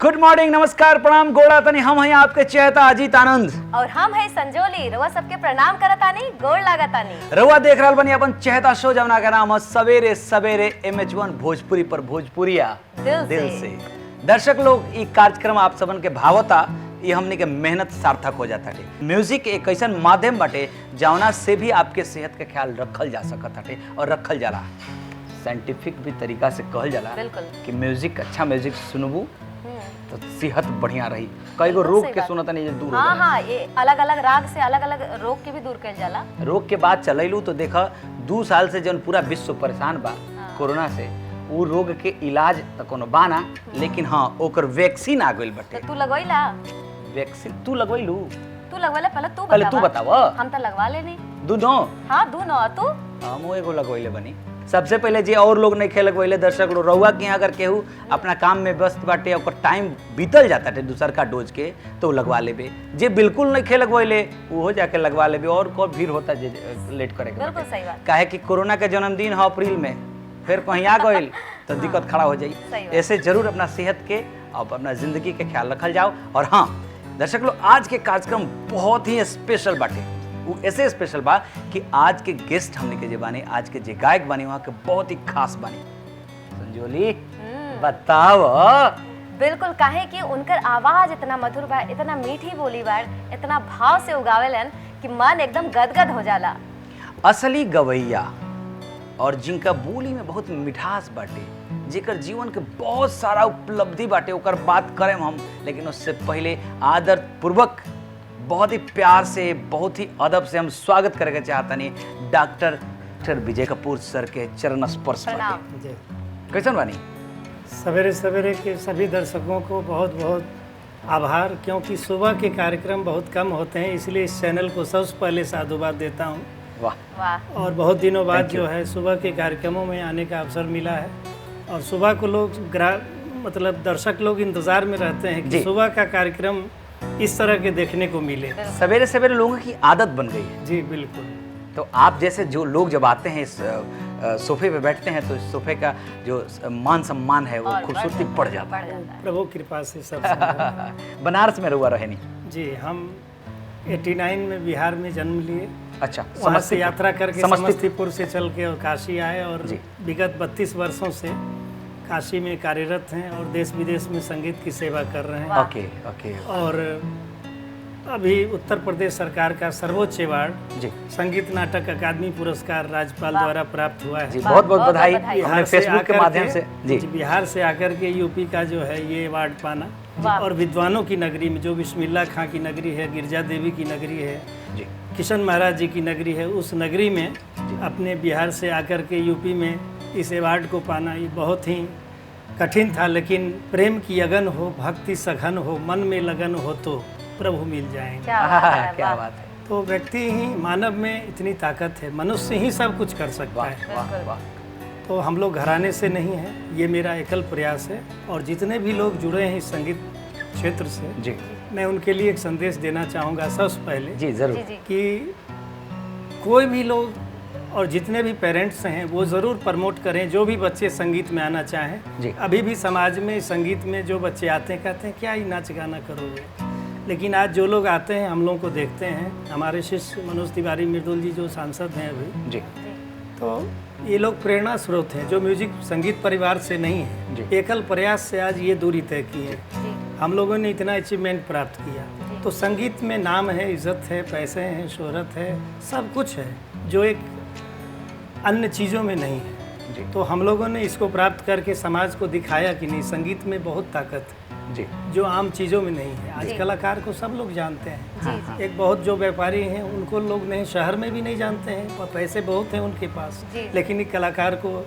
Good morning, नमस्कार, प्रणाम, गोड़ा तनी। हम हैं आपके चेहता अजीत आनंद और हम है संजोली। रउआ सबके प्रणाम करतानी, गोड़ लागतानी। रउआ देख रहल बनी अपन चेहता शो, जमुना का नाम है सवेरे सवेरे MH1 भोजपुरी पर भोजपुरिया दिल से। दर्शक लोग, ये कार्यक्रम आप सबन के भावता, ये हमने के मेहनत सार्थक हो जाता है। म्यूजिक एक ऐसा माध्यम बाटे जौना से भी आपके सेहत का ख्याल रखल जा सकत हटे और रखल जाला। साइंटिफिक भी तरीका से कहल जाला कि म्यूजिक, अच्छा म्यूजिक सुनबू तो सेहत बढ़िया रही। कई गो रोग के सुनता नहीं दूर हो जाला। हाँ, ये अलग अलग राग से अलग अलग रोग के भी दूर कर जाला। रोग के बाद चलैलू तो देखा 2 साल से जौन पूरा विश्व परेशान बा कोरोना से, वो रोग के इलाज त कोनो बाना, लेकिन हाँ ओकर वैक्सीन आ गइल बाटे। तो तू लगवैला? वैक्सीन तू लगवैलू? तू लगवैला? पहले तू बताव। हम तो लगवा लेनी। दुनो? हाँ दोनों। तू? हम एगो लगवैले बनी। सबसे पहले जे और लोग नहीं खेल लगवैले, दर्शक लोग, रउआ के यहाँ अगर केहू अपना काम में व्यस्त बाटे, ओकर टाइम बीतल जाता है दूसर का डोज के, तो लगवा लेबे। जे बिल्कुल नहीं खेल लगवैले वो जाके लगवा लेबे। और कोई भीड़ होता है लेट करे के। बिल्कुल सही बात। काहे कि कोरोना के जन्मदिन है अप्रैल में, फिर कहीं आ गइल तो दिक्कत खड़ा हो जाई। ऐसे जरूर अपना सेहत के और अपना जिंदगी के ख्याल रखल जाओ। और हाँ दर्शक लोग, आज के कार्यक्रम बहुत ही स्पेशल बाटे। वो ऐसे स्पेशल बा कि आज के गेस्ट हमने के जे बानी, आज के जे गायक बानी, वहाँ के बहुत ही खास बानी। संजोली बताओ। बिल्कुल, काहे कि उनकर आवाज इतना मधुर बा, इतना मीठी बोली बा, इतना भाव से उगावेलन कि मन एकदम गदगद हो जाला। असली गवैया और जिनका बोली में बहुत मिठास बाटे, जेकर जीवन के बहुत सारा उपलब्धि बाटे, ओकर बात करें हम। लेकिन उससे पहले आदर पूर्वक, बहुत ही प्यार से, बहुत ही अदब से हम स्वागत करके चाहतनी डॉक्टर विजय कपूर सर के चरण स्पर्श बाटे। कैसन बानी? सवेरे सवेरे के सभी दर्शकों को बहुत बहुत आभार, क्योंकि सुबह के कार्यक्रम बहुत कम होते हैं, इसलिए इस चैनल को सबसे पहले साधुवाद देता हूँ। वाह। और बहुत दिनों बाद जो है सुबह के कार्यक्रमों में आने का अवसर मिला है। और सुबह को लोग मतलब दर्शक लोग इंतज़ार में रहते हैं कि सुबह का कार्यक्रम इस तरह के देखने को मिले। सवेरे सवेरे लोगों की आदत बन गई है। जी बिल्कुल। तो आप जैसे जो लोग जब आते हैं इस सोफे पे बैठते हैं, तो इस सोफे का जो मान सम्मान है वो खूबसूरती बढ़ जाता है। प्रभु कृपा से सब बनारस में रहुआ रहे नहीं? जी, हम 89 में बिहार में जन्म लिए। अच्छा। वहाँ से यात्रा करके समस्तीपुर से चल के और काशी आए, और विगत 32 वर्षों से काशी में कार्यरत हैं और देश विदेश में संगीत की सेवा कर रहे हैं। ओके। और अभी उत्तर प्रदेश सरकार का सर्वोच्च अवार्ड संगीत नाटक अकादमी पुरस्कार राज्यपाल द्वारा प्राप्त हुआ है। बहुत बहुत बधाई। हमने फेसबुक के माध्यम से बिहार से आकर के यूपी का जो है ये अवार्ड पाना, और विद्वानों की नगरी में, जो बिस्मिल्लाह खां की नगरी है, गिरजा देवी की नगरी है, किशन महाराज जी की नगरी है, उस नगरी में अपने बिहार से आकर के यूपी में इस अवार्ड को पाना, ये बहुत ही कठिन था। लेकिन प्रेम की अगन हो, भक्ति सघन हो, मन में लगन हो तो प्रभु मिल जाएंगे। क्या बात है। तो व्यक्ति ही, मानव में इतनी ताकत है, मनुष्य ही सब कुछ कर सकता है। वाह। तो हम लोग घराने से नहीं हैं, ये मेरा एकल प्रयास है। और जितने भी लोग जुड़े हैं इस संगीत क्षेत्र से, मैं उनके लिए एक संदेश देना चाहूँगा सबसे पहले। जी जरूर। कि कोई भी लोग और जितने भी पेरेंट्स हैं वो ज़रूर प्रमोट करें, जो भी बच्चे संगीत में आना चाहें। अभी भी समाज में संगीत में जो बच्चे आते हैं कहते हैं क्या ही नाच गाना करोगे, लेकिन आज जो लोग आते हैं, हम लोगों को देखते हैं, हमारे शिष्य मनोज तिवारी मृदुल जी जो सांसद हैं अभी, तो ये लोग प्रेरणा स्रोत हैं, जो म्यूजिक संगीत परिवार से नहीं है। एकल प्रयास से आज ये दूरी तय की है। हम लोगों ने इतना अचीवमेंट प्राप्त किया। तो संगीत में नाम है, इज्जत है, पैसे हैं, शोहरत है, सब कुछ है, जो एक अन्य चीज़ों में नहीं है। तो हम लोगों ने इसको प्राप्त करके समाज को दिखाया कि नहीं, संगीत में बहुत ताकत है, जो आम चीज़ों में नहीं है। आज कलाकार को सब लोग जानते हैं। एक बहुत जो व्यापारी हैं उनको लोग नहीं, शहर में भी नहीं जानते हैं, और पैसे बहुत हैं उनके पास, लेकिन एक कलाकार को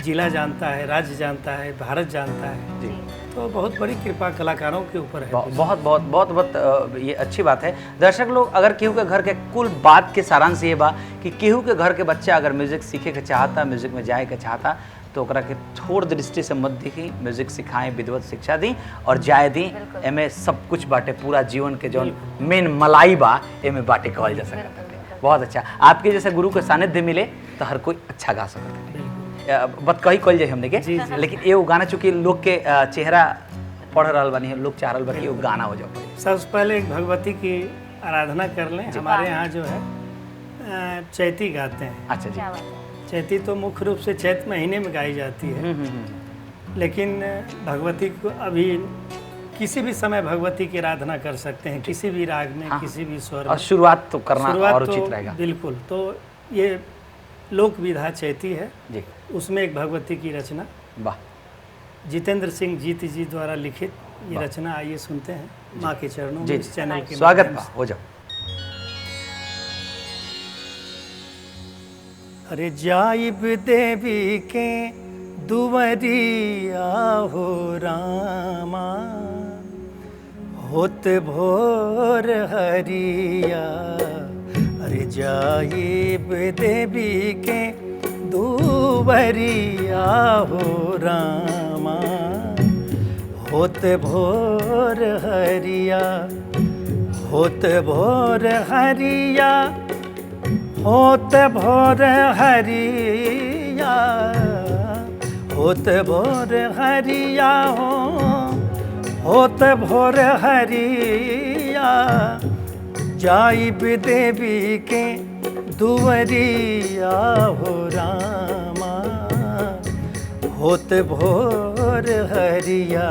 जिला जानता है, राज्य जानता है, भारत जानता है। तो बहुत बड़ी कृपा कलाकारों के ऊपर है। बहुत ये अच्छी बात है। दर्शक लोग, अगर केहू के घर के कुल बात के सारांश ये बा कि केहू के घर के बच्चा अगर म्यूजिक सीखे के चाहता, म्यूजिक में जाए के चाहता, तो ओकरा के थोड़ दृष्टि से मत देखी, म्यूजिक सिखाएं, विधिवत शिक्षा दी और जाए दी। एमे सब कुछ बाटे, पूरा जीवन के जो मेन मलाई बा एमे बाटे कहल जा सकता है। बहुत अच्छा। आपके जैसे गुरु के सानिध्य मिले तो हर कोई अच्छा गा सकता है। बत कही कल जाए हमने के, लेकिन ये गाना चूंकि लोग के चेहरा पढ़ रहल बानी लोग चाह रहल बा कि वो गाना हो जाओ। सबसे पहले एक भगवती की आराधना कर लें। हमारे यहाँ जो है चैती गाते हैं। अच्छा जी। क्या बात है। चैती तो मुख्य रूप से चैत महीने में गाई जाती है, लेकिन भगवती को अभी किसी भी समय भगवती की आराधना कर सकते हैं, किसी भी राग में, किसी भी स्वर में। और शुरुआत तो करना और उचित रहेगा। बिल्कुल। तो ये लोक विधा चैती है जी, उसमें एक भगवती की रचना वाह, जितेंद्र सिंह जीत जी द्वारा लिखित ये रचना। आइए सुनते हैं माँ के चरणों में इस चैनल के स्वागत माध्यम बा, से। हो जाओ। अरे जाइब देवी के दुवरिया हो रामा, होत भोर हरिया। अरे जाइब देवी के दुवरिया हो रामा, होत भोर हरिया। होत भोर हरिया, होत भोर हरिया, होत भोर हरिया हो, होत भोर हरिया। जाइब देवी के दुवरिया हो रामा, होत भोर हरिया।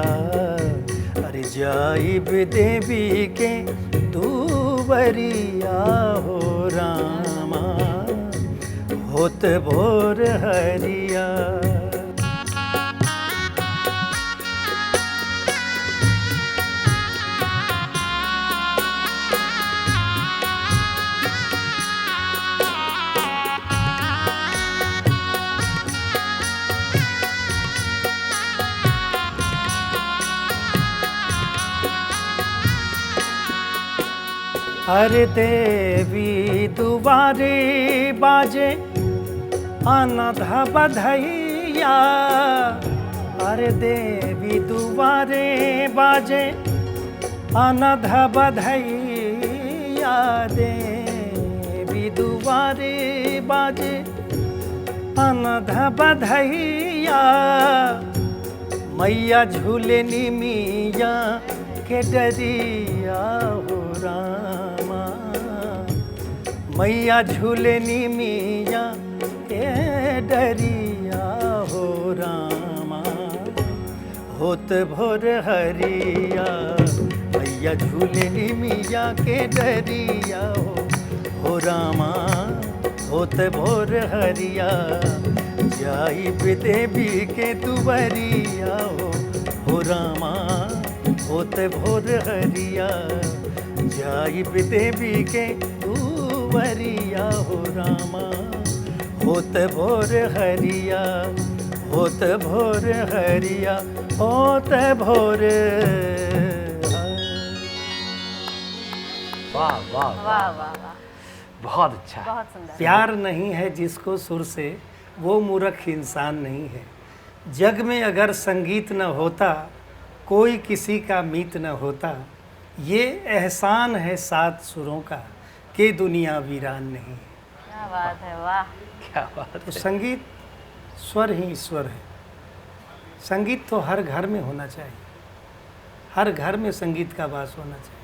अरे जाइब देवी के दुवरिया हो रामा, होत भोर हरिया। अरे देवी दुबारे बाजे अनधा बधैया। अरे देवी दुबारे बाजे अनधा बधैया। देवी दुबारे बाजे अनधा बधैया। मैया झूले निमिया के डरिया हो रामा। मैया झूले निमिया के डरिया हो रामा। होत भोर हरिया, मैया झूले निमिया के डरिया हो रामा। होत भोर हरिया, जाइब देवी के दुवरिया हो रामा। होत भोर हरिया, जाइब देवी के दुवरिया हो रामा। होत भोर हरिया, होत भोर हरिया, होत भोर। वाह वाह वाह वाह वाह, बहुत अच्छा। बहुत सुंदर। प्यार नहीं है जिसको सुर से, वो मूर्ख इंसान नहीं है। जग में अगर संगीत न होता, कोई किसी का मीत न होता। ये एहसान है सात सुरों का, कि दुनिया वीरान नहीं। क्या बात है, वाह। क्या बात तो है। संगीत स्वर ही ईश्वर है। संगीत तो हर घर में होना चाहिए, हर घर में संगीत का वास होना चाहिए।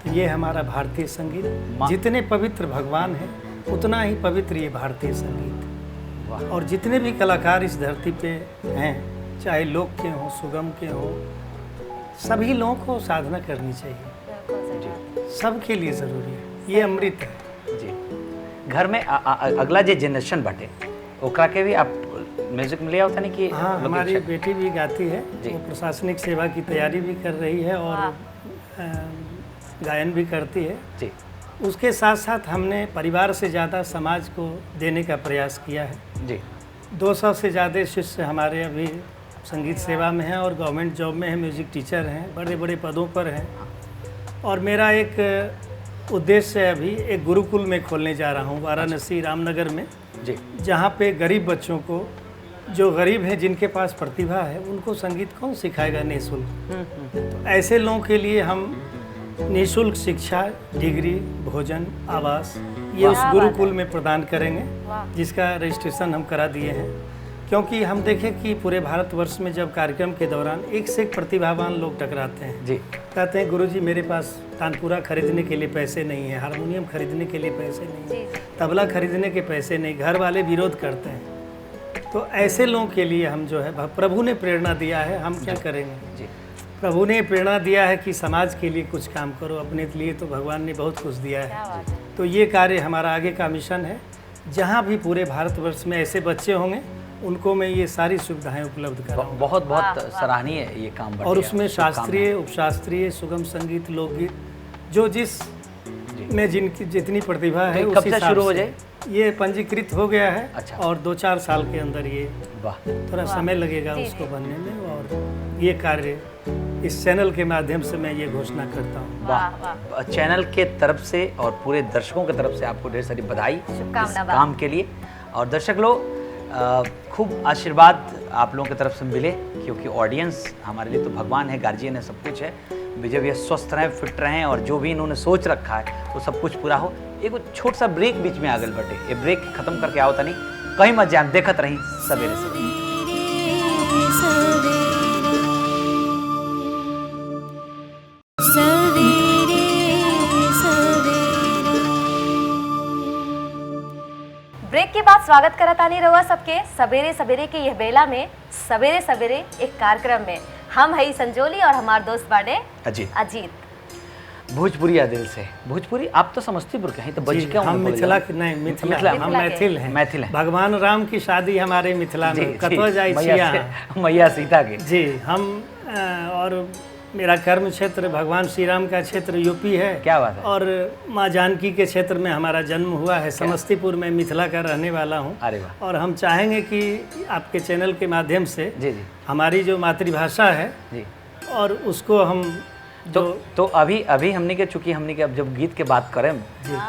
तो ये हमारा भारतीय संगीत, जितने पवित्र भगवान हैं उतना ही पवित्र ये भारतीय संगीत। वाह। और जितने भी कलाकार इस धरती पे हैं, चाहे लोक के हों, सुगम के हों, सभी लोगों को साधना करनी चाहिए। बिल्कुल सही बात है। सबके लिए ज़रूरी है, ये अमृत है। जी। घर में अगला जो जनरेशन बाटे ओकरा के भी आप म्यूजिक में ले आओ नहीं कि हाँ, लोग हमारी इच्छा- बेटी भी गाती है, जी। वो प्रशासनिक सेवा की तैयारी भी कर रही है और गायन भी करती है। जी उसके साथ साथ हमने परिवार से ज़्यादा समाज को देने का प्रयास किया है। जी 200 से ज़्यादा शिष्य हमारे अभी संगीत सेवा में हैं और गवर्नमेंट जॉब में हैं, म्यूज़िक टीचर हैं, बड़े बड़े पदों पर हैं। और मेरा एक उद्देश्य है, अभी एक गुरुकुल में खोलने जा रहा हूँ वाराणसी रामनगर में, जी जहाँ पे गरीब बच्चों को, जो गरीब हैं जिनके पास प्रतिभा है, उनको संगीत कौन सिखाएगा निःशुल्क। ऐसे लोगों के लिए हम निःशुल्क शिक्षा, डिग्री, भोजन, आवास ये उस वाह, गुरुकुल में प्रदान करेंगे, वाह। जिसका रजिस्ट्रेशन हम करा दिए हैं। क्योंकि हम देखें कि पूरे भारतवर्ष में जब कार्यक्रम के दौरान एक से एक प्रतिभावान लोग टकराते हैं जी। कहते हैं गुरुजी मेरे पास तानपुरा खरीदने के लिए पैसे नहीं है, हारमोनियम खरीदने के लिए पैसे नहीं है, तबला खरीदने के पैसे नहीं, घर वाले विरोध करते हैं। तो ऐसे लोगों के लिए हम जो है प्रभु ने प्रेरणा दिया है, हम क्या करेंगे जी। प्रभु ने प्रेरणा दिया है कि समाज के लिए कुछ काम करो, अपने लिए तो भगवान ने बहुत कुछ दिया है। तो ये कार्य हमारा आगे का मिशन है। जहाँ भी पूरे भारतवर्ष में ऐसे बच्चे होंगे उनको मैं ये सारी सुविधाएं उपलब्ध कराऊंगा। बहुत बहुत सराहनीय है ये काम। और उसमें शास्त्रीय, उपशास्त्रीय, सुगम संगीत, लोकगीत, जो जिस में जिनकी जितनी प्रतिभा है कब से शुरू हो जाए? ये पंजीकृत हो गया है। अच्छा। और 2-4 साल के अंदर ये थोड़ा समय लगेगा उसको बनने में। और ये कार्य इस चैनल के माध्यम से मैं ये घोषणा करता हूँ। वाह। चैनल के तरफ से और पूरे दर्शकों की तरफ से आपको ढेर सारी बधाई इस काम के लिए। और दर्शक लोग खूब आशीर्वाद आप लोगों की तरफ से मिले, क्योंकि ऑडियंस हमारे लिए तो भगवान है, गार्जियन है, सब कुछ है। विजय भैया स्वस्थ रहें, फिट रहें और जो भी इन्होंने सोच रखा है वो सब कुछ पूरा हो। एक छोटा सा ब्रेक बीच में आगल बटे, ये ब्रेक खत्म करके आओ तनी कहीं मत जाए, देखत रही सवेरे सवेरे। ब्रेक के बाद स्वागत करतानी रहुआ सबके सवेरे सवेरे के यह बेला में सवेरे सवेरे एक कार्यक्रम में हम हई संजोली और हमार दोस्त बाडे अजीत। भोजपुरिया दिल से। भोजपुरी आप तो समस्तीपुर के हैं, तो बज क्या हम मिथिला के नहीं, मिथिला हम मैथिल हैं। मैथिल हैं। भगवान राम की शादी हमारे मिथिला में कतो जाई छिया मैया सीता के। जी हम और मेरा कर्म क्षेत्र भगवान श्री राम का क्षेत्र यूपी है। क्या बात है। और माँ जानकी के क्षेत्र में हमारा जन्म हुआ है। समस्तीपुर में मिथिला का रहने वाला हूँ। अरे वाह। और हम चाहेंगे कि आपके चैनल के माध्यम से जी जी हमारी जो मातृभाषा है जी, और उसको हम तो अभी हमने के चूंकि हमने के अब जब गीत के बात करें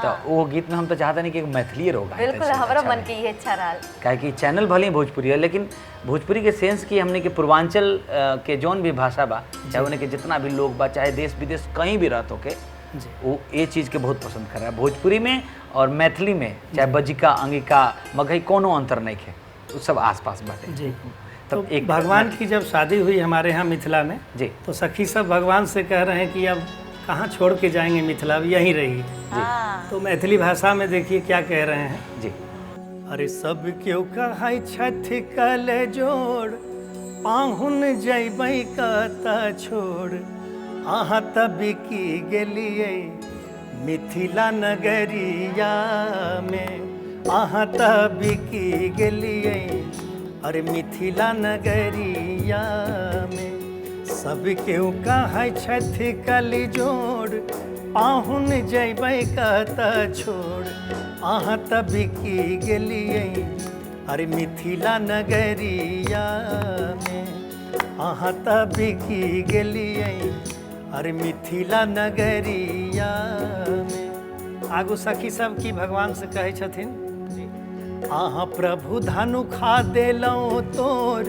तो वो गीत में हम तो चाहते नहीं कि मैथिली रोगा। बिल्कुल हमारा मन की ये इच्छा रहा क्या कि चैनल भले ही भोजपुरी है, लेकिन भोजपुरी के सेंस की हमने के पूर्वांचल के जौन भी भाषा बा, चाहे उन्हें के जितना भी लोग बा, चाहे देश विदेश कहीं भी रहते के, वो ये चीज़ के बहुत पसंद कर रहा है। भोजपुरी में और मैथिली में चाहे बजिका, अंगिका, मगही कोनो अंतर नहीं है, वो सब आसपास बाटे। जी। तो एक भगवान की जब शादी हुई हमारे यहाँ मिथिला में जी, तो सखी सब भगवान से कह रहे हैं कि अब कहाँ छोड़ के जाएंगे मिथिला, अब यहीं रहिए। तो मैथिली भाषा में देखिए क्या कह रहे हैं जी। अरे सब क्यों कहाई छथि कले जोड़, पाहुन जैबै कता छोड़, आहाँ तभी की गेलिए मिथिला नगरिया में, आहाँ तभी की गेलिए अरे मिथिला नगरिया में। सब केहू कहै छथि कली जोड़, पाहुन जैबै कता छोड़, आहाँ तभी की गेलिए अरे मिथिला नगरिया में, आहाँ तभी की गेलिए अरे मिथिला नगरिया में। आगू सखी सब की भगवान से कहै छथिन, आहाँ प्रभु धनु खा देलौं तोर,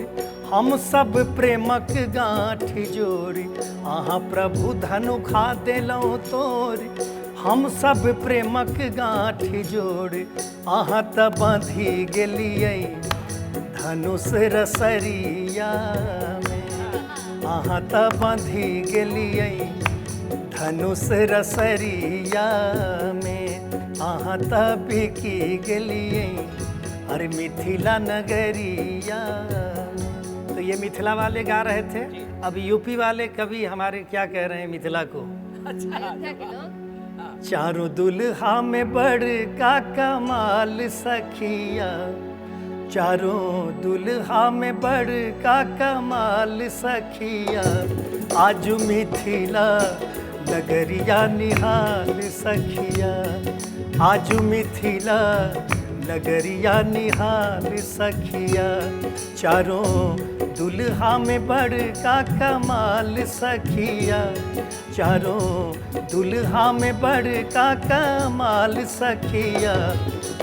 हम सब प्रेमक गांठ जोड़ी, आहाँ प्रभु धनु खा देलौं तोर, हम सब प्रेमक गांठ जोड़ी, आहाँ त बांधी गेलिए धनुष रसरिया में, आहाँ त बांधी गेलिए धनुष रसरिया में, आहाँ त बिकी गेलिए अरे मिथिला नगरिया। तो ये मिथिला वाले गा रहे थे। अब यूपी वाले कवि हमारे क्या कह रहे हैं मिथिला को। चारों दुल्हा में बड़ का कमाल सखिया, चारों दुल्हा में बड़ का कमाल सखिया, आज मिथिला नगरिया निहाल सखिया, आज मिथिला नगरिया निहाल सखिया, चारों दुल्हा में बड़ का कमाल सखिया, चारों दुल्हा में बड़ का कमाल सखिया,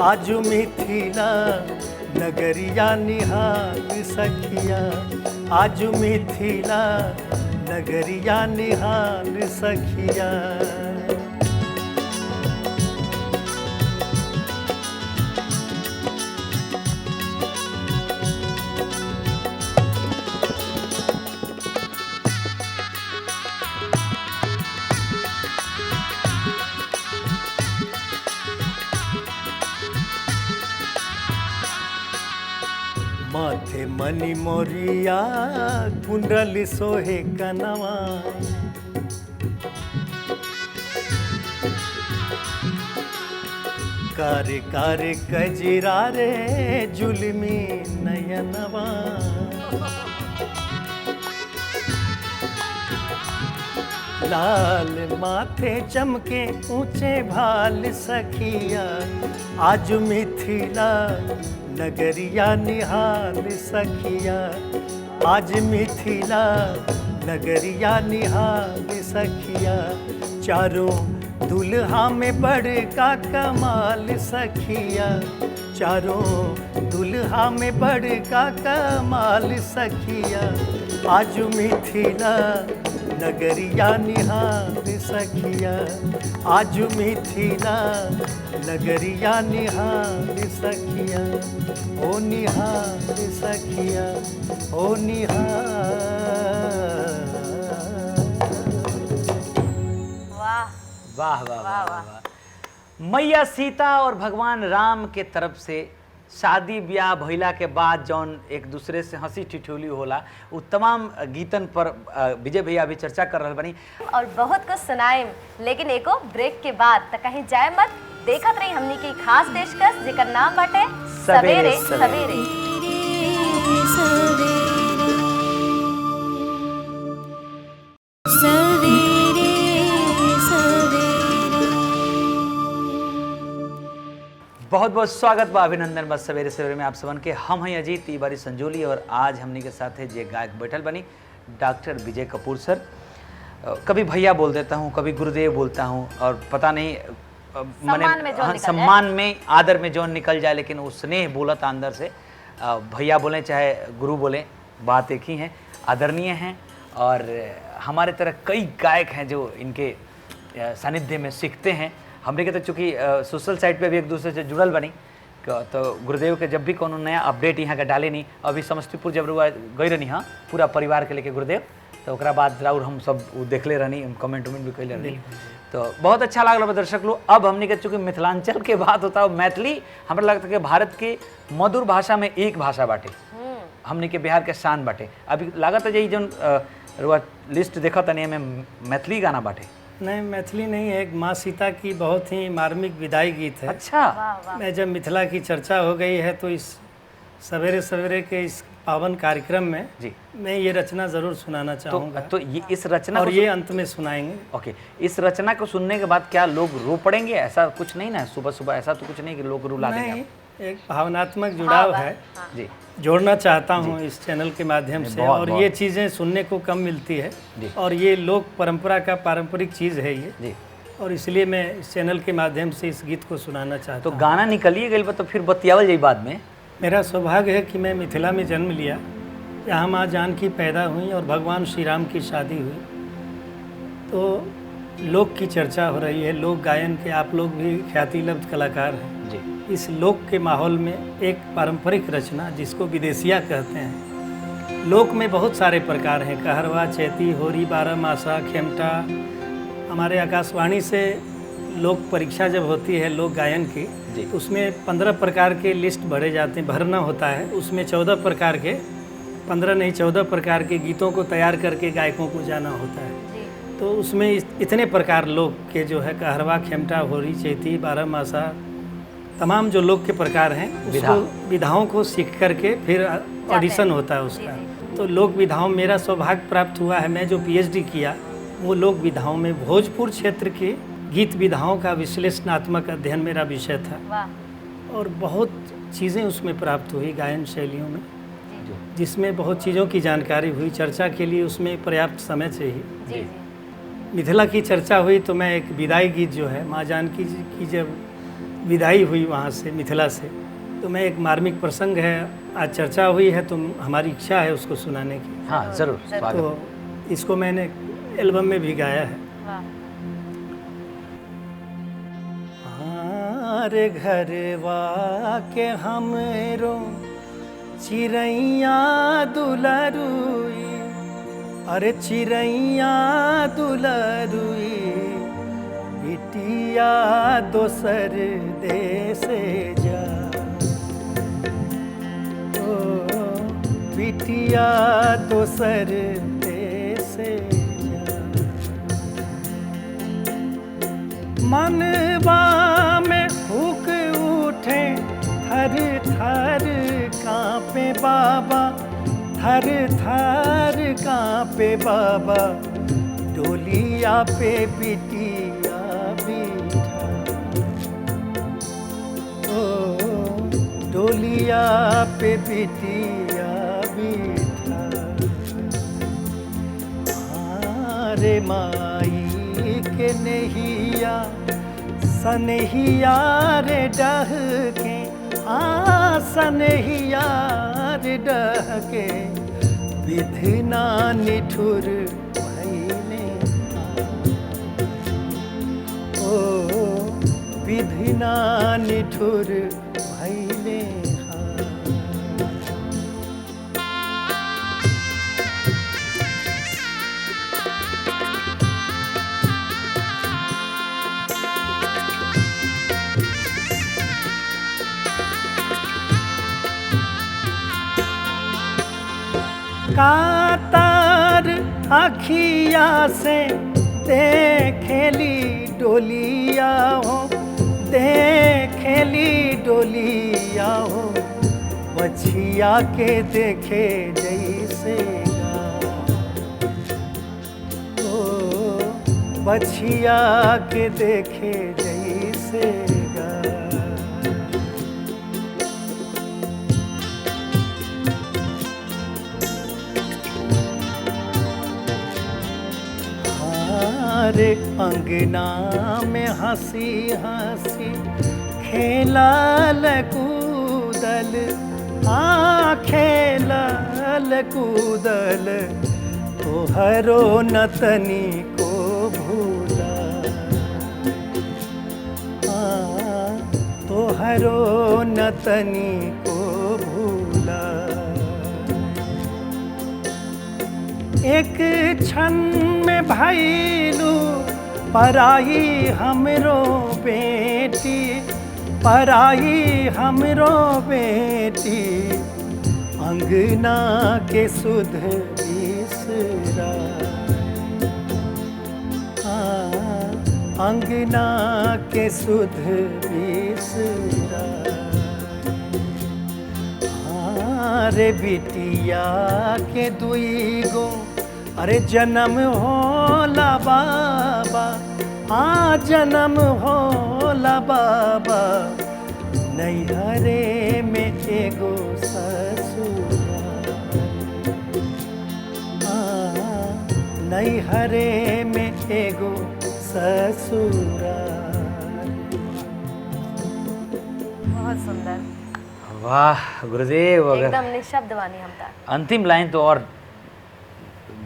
आज मिथिला नगरिया निहाल सखिया, आज मिथिला नगरिया निहाल सखिया। माथे मनी मोरिया कुंडल सोहे कनवा, कार कार कजरा रे जुलमी नयनवा, लाल माथे चमके ऊंचे भाल सखिया, आज मिथिला नगरिया निहाल सखिया, आज मिथिला नगरिया निहाल सखिया, चारों दुल्हा में बड़का कमाल सखिया, चारों दुल्हा में बड़का कमाल सखिया, आज मिथिला नगरिया निहाल सखिया, आज मिथिला नगरिया निहाल सखिया, ओ निहाल सखिया, ओ निहाल। वाह वाह वाह वाह। मैया सीता और भगवान राम के तरफ से शादी ब्याह भइला के बाद जौन एक दूसरे से हंसी ठिठोली होला, वो तमाम गीतन पर विजय भैया अभी चर्चा कर रहे बनी और बहुत कुछ सुनाएम, लेकिन एको ब्रेक के बाद तक कहीं जाए मत, देखत रही हमनी की खास पेशकश जेकर नाम बाटे सवेरे सवेरे। बहुत बहुत स्वागत बा, अभिनंदन बस सवेरे सवेरे में आप सबन के। हम हैं अजीत, ई बारी संजोली, और आज हमनी के साथ है जे गायक बैठल बनी डॉक्टर विजय कपूर सर। कभी भैया बोल देता हूँ, कभी गुरुदेव बोलता हूँ, और पता नहीं मैंने सम्मान में आदर में जौन निकल जाए, लेकिन वो स्नेह बोलता अंदर से। भैया बोलें चाहे गुरु बोलें, बात एक ही है, आदरणीय हैं। और हमारे तरह कई गायक हैं जो इनके सानिध्य में सीखते हैं। हमने के तो चूँकि सोशल साइट पे भी एक दूसरे से जुड़ल बनी, तो गुरुदेव के जब भी कोनो नया अपडेट यहाँ का डाले नहीं, अभी समस्तीपुर जब रुआ गई रहनी हाँ पूरा परिवार के लेके गुरुदेव, तो ओकरा बाद राउर हम सब देखले रहनी, कमेंट उमेंट भी कैले रहनी, तो बहुत अच्छा लागल दर्शक लोग। अब हमने के चूँकि मिथिलांचल के बात होता है, मैथिली हमरा लगता है कि भारत के मधुर भाषा में एक भाषा बाटे, हमने के बिहार के शान बाटे। अभी लागत है जो रुआ लिस्ट देखा तनी में मैथिली गाना बाटे। नहीं, मैथिली नहीं है, एक माँ सीता की बहुत ही मार्मिक विदाई गीत है। अच्छा। मैं जब मिथिला की चर्चा हो गई है तो इस सवेरे सवेरे के इस पावन कार्यक्रम में जी मैं ये रचना ज़रूर सुनाना चाहूँगा। तो ये इस रचना और ये अंत में सुनाएंगे। ओके, इस रचना को सुनने के बाद क्या लोग रो पड़ेंगे? ऐसा कुछ नहीं ना, सुबह सुबह ऐसा तो कुछ नहीं कि लोग रुला देंगे। नहीं, एक भावनात्मक जुड़ाव है जी, जोड़ना चाहता हूँ इस चैनल के माध्यम से। और ये चीज़ें सुनने को कम मिलती है, और ये लोक परंपरा का पारंपरिक चीज़ है ये जी, और इसलिए मैं इस चैनल के माध्यम से इस गीत को सुनाना चाहता हूँ। तो गाना निकलिए गई तो फिर बतियावल जाए बाद में। मेरा सौभाग्य है कि मैं मिथिला में जन्म लिया, यहाँ माँ जानकी पैदा हुई और भगवान श्री राम की शादी हुई। तो लोक की चर्चा हो रही है, लोक गायन के आप लोग भी ख्याति लब्ध कलाकार हैं जी। इस लोक के माहौल में एक पारंपरिक रचना जिसको विदेशिया कहते हैं। लोक में बहुत सारे प्रकार हैं, कहरवा, चैती, होरी, बारहमासा, खेमटा। हमारे आकाशवाणी से लोक परीक्षा जब होती है लोक गायन की, तो उसमें 15 प्रकार के लिस्ट भरे जाते हैं, भरना होता है। उसमें 14 प्रकार के, 15 नहीं 14 प्रकार के गीतों को तैयार करके गायकों को जाना होता है। तो उसमें इतने प्रकार लोक के जो है, कहरवा, खेमटा, होरी, चैती, बारहमासा, तमाम जो लोक के प्रकार हैं उसको विधाओं को सीख करके फिर ऑडिशन होता है उसका। तो लोक विधाओं मेरा सौभाग्य प्राप्त हुआ है, मैं जो PhD किया वो लोक विधाओं में भोजपुर क्षेत्र के गीत विधाओं का विश्लेषणात्मक अध्ययन मेरा विषय था। और बहुत चीज़ें उसमें प्राप्त हुई गायन शैलियों में, जिसमें बहुत चीज़ों की जानकारी हुई। चर्चा के लिए उसमें पर्याप्त समय चाहिए। मिथिला की चर्चा हुई तो मैं एक विदाई गीत जो है, माँ जानकी जी की जब विदाई हुई वहाँ से मिथिला से, तो मैं एक मार्मिक प्रसंग है, आज चर्चा हुई है तो हमारी इच्छा है उसको सुनाने की। हाँ जरूर। तो इसको मैंने एल्बम में भी गाया है। हमारे घरवा के हमरो चिड़ैया दुलरुई, अरे चिड़ैया दुलरुई, बिटिया दोसर देश जा। ओ बिटिया दोसर देश जा। मनवा में हुक उठे थर थर कांपे बाबा, थर थर कांपे बाबा, डोलिया पे बिटिया बिठा। ओ डोलिया पे बिटिया बिठा। रे माई के नहिया सनहिया रे डह के, सनहिया रे डह के, विधना निठुर भइले। ओ विधना निठुर भइले। कातर अखिया से देखेली डोलिया हो, देखेली डोलिया हो, बछिया के देखे जैसे गा। ओ बछिया के देखे जैसे गा। रे अंगना में हंसी हंसी खेलल कूदल, खेलल कूदल, तोहरो नतनी को भूला। तोहरो नतनी को भूला। एक क्षण में भइलू पराई हमरो बेटी, पराई हमरो बेटी, अंगना के सुध बिसरा। अंगना के सुध बिसरा। रे बिटिया के दुई गो अरे जन्म होला बाबा, जन्म होला बाबा, नैहरे में एगो ससुरा। नैहरे में एगो ससुरा। बहुत सुंदर। वाह गुरुदेव, एकदम निशब्द वाणी हम था। अंतिम लाइन तो और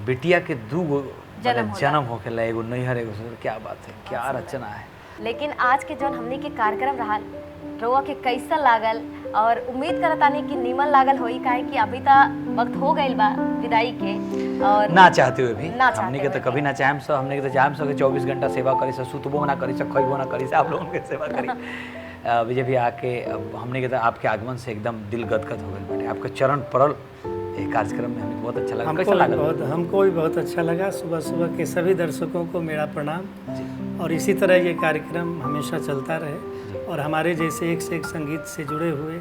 बिटिया के दू गो जन्म होके ला, एगो नैहर एगो ससुर, क्या बात है, क्या रचना है। लेकिन आज के जौन हमने के कार्यक्रम रहा रउआ के कैसा लागल, और उम्मीद करतानी कि नीमन लागल होई, काहे कि अभी तक वक्त हो गइल बा विदाई के। और ना चाहते हुए भी हमने के तो कभी ना चाहेम सो, हमने के तो चाहेम सो कि 24 घंटा सेवा करी से, सुतबो ना करी से, खइबो ना करी से, आप लोगों के सेवा करी। विजय भी आके हमने के तो आपके आगमन से एकदम दिल गदगद हो गए बेटे, आपके चरण पड़ल ये कार्यक्रम में, हमें बहुत अच्छा लगा। कैसा लगा? हमको भी बहुत अच्छा लगा। सुबह सुबह के सभी दर्शकों को मेरा प्रणाम, और इसी तरह ये कार्यक्रम हमेशा चलता रहे, और हमारे जैसे एक से एक संगीत से जुड़े हुए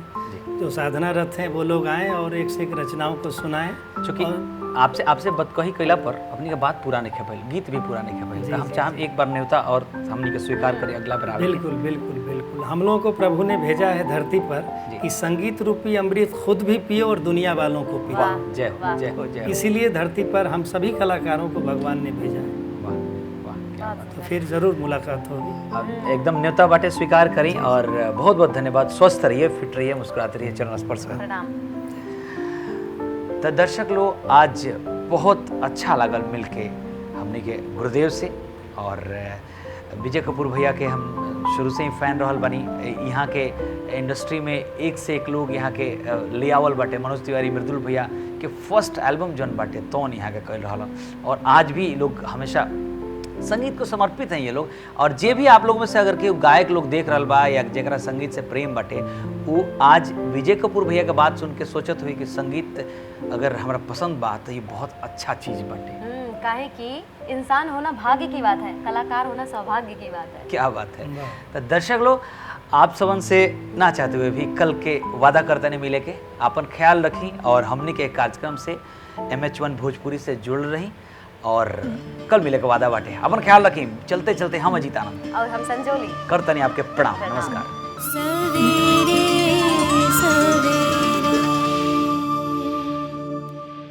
जो साधनारत हैं वो लोग आएँ और एक से एक रचनाओं को सुनाएं। चूँकि आपसे बतकही कैला पर अपनी का बात पूरा नहीं खेपल, गीत भी पूरा नहीं खेपल, तो हम चाहम एक बार न्योता और हमने के स्वीकार करें अगला बार। बिल्कुल बिल्कुल बिल्कुल। हम लोगों को प्रभु ने भेजा है धरती पर कि संगीत रूपी अमृत खुद भी पियो और दुनिया वालों को पियो। जय हो, जय हो, जय हो। इसीलिए धरती पर हम सभी कलाकारों को भगवान ने भेजा है। तो फिर जरूर मुलाकात होगी। एकदम न्योता बाटे स्वीकार करें, और बहुत बहुत धन्यवाद। स्वस्थ रहिए, फिट रहिए, मुस्कुराते रहिए, चरण स्पर्श करें। तो दर्शक लोग, आज बहुत अच्छा लगल मिलके हमने के गुरुदेव से, और विजय कपूर भैया के हम शुरू से ही फैन रहल बनी। यहाँ के इंडस्ट्री में एक से एक लोग यहाँ के ले आवल बाटे। मनोज तिवारी, मृदुल भैया के फर्स्ट एल्बम जौन बाटे तौन यहाँ के कैल रहा, और आज भी लोग हमेशा संगीत को समर्पित हैं ये लोग। और जे भी आप लोग में से अगर के गायक लोग देख रहा बा या जरा संगीत से प्रेम बाटे, वो आज विजय कपूर भैया के बात सुन के सोचत हुई कि संगीत अगर हमारा पसंद बा तो ये बहुत अच्छा चीज बाटे। काहे कि इंसान होना भाग्य की बात है, कलाकार होना सौभाग्य की बात है। क्या बात है। तो दर्शक लोग, आप सबन से ना चाहते हुए भी कल के वादा करते नहीं मिले के अपन ख्याल रखी और हमने के कार्यक्रम से MH1 भोजपुरी से जुड़ रही और कल मिले के वादा बाटे। अपन ख्याल रखी। चलते चलते हम अजीत आनंद और हम संजोली करतनी आपके प्रणाम। नमस्कार।